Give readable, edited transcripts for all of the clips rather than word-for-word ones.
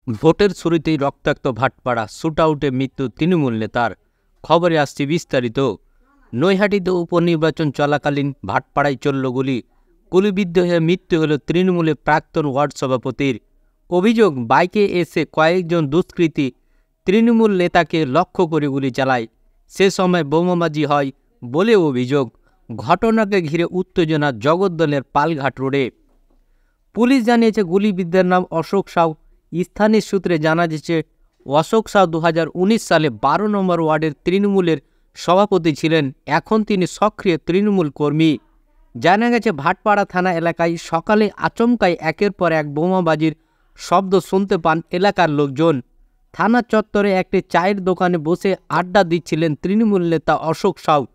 ভোটের শুরুতেই রক্তাক্ত ভাটপাড়া, শুটআউটে মৃত্যু তৃণমূল নেতার। খবরে আসছে বিস্তারিত। নৈহাটিতে উপনির্বাচন চলাকালীন ভাটপাড়ায় চলল গুলি। গুলিবিদ্ধ হয়ে মৃত্যু হল তৃণমূলের প্রাক্তন ওয়ার্ড সভাপতির। অভিযোগ, বাইকে এসে কয়েকজন দুষ্কৃতী তৃণমূল নেতাকে লক্ষ্য করে গুলি চালায়। সে সময় বোমাবাজি হয় বলে অভিযোগ। ঘটনাকে ঘিরে উত্তেজনা জগদ্দলের পালঘাট রোডে। পুলিশ জানিয়েছে গুলিবিদ্ধের নাম অশোক সাউ। স্থানীয় সূত্রে জানা গেছে অশোক সাউ 2019 সালে 12 নম্বর ওয়ার্ডের তৃণমূলের সভাপতি ছিলেন। এখন তিনি সক্রিয় তৃণমূল কর্মী। জানা গেছে ভাটপাড়া থানা এলাকায় সকালে আচমকাই একের পর এক বোমাবাজির শব্দ শুনতে পান এলাকার লোকজন। থানা চত্বরে একটি চায়ের দোকানে বসে আড্ডা দিচ্ছিলেন তৃণমূল নেতা অশোক সাউ।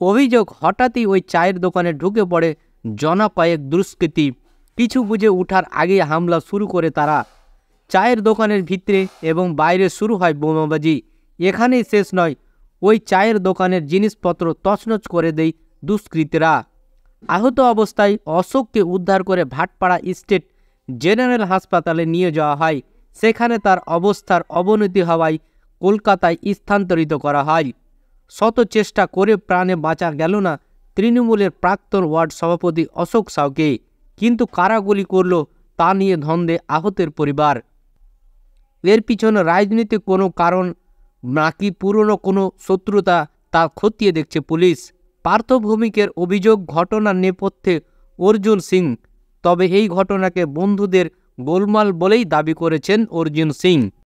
অভিযোগ, হঠাৎই ওই চায়ের দোকানে ঢুকে পড়ে জনা কয়েক দুষ্কৃতী। কিছু বুঝে ওঠার আগেই হামলা শুরু করে তারা। চায়ের দোকানের ভিতরে এবং বাইরে শুরু হয় বোমাবাজি। এখানেই শেষ নয়, ওই চায়ের দোকানের জিনিসপত্র তছনছ করে দেয় দুষ্কৃতীরা। আহত অবস্থায় অশোককে উদ্ধার করে ভাটপাড়া স্টেট জেনারেল হাসপাতালে নিয়ে যাওয়া হয়। সেখানে তার অবস্থার অবনতি হওয়ায় কলকাতায় স্থানান্তরিত করা হয়। শত চেষ্টা করে প্রাণে বাঁচা গেল না তৃণমূলের প্রাক্তন ওয়ার্ড সভাপতি অশোক সাউকে। কিন্তু কারা গুলি করল তা নিয়ে দ্বন্দ্বে আহতের পরিবার। এর পিছনে রাজনৈতিক কোনো কারণ নাকি পুরনো কোনো শত্রুতা তা খতিয়ে দেখছে পুলিশ। পার্থ ভৌমিকের অভিযোগ, ঘটনার নেপথ্যে অর্জুন সিং। তবে এই ঘটনাকে বন্ধুদের গোলমাল বলেই দাবি করেছেন অর্জুন সিং।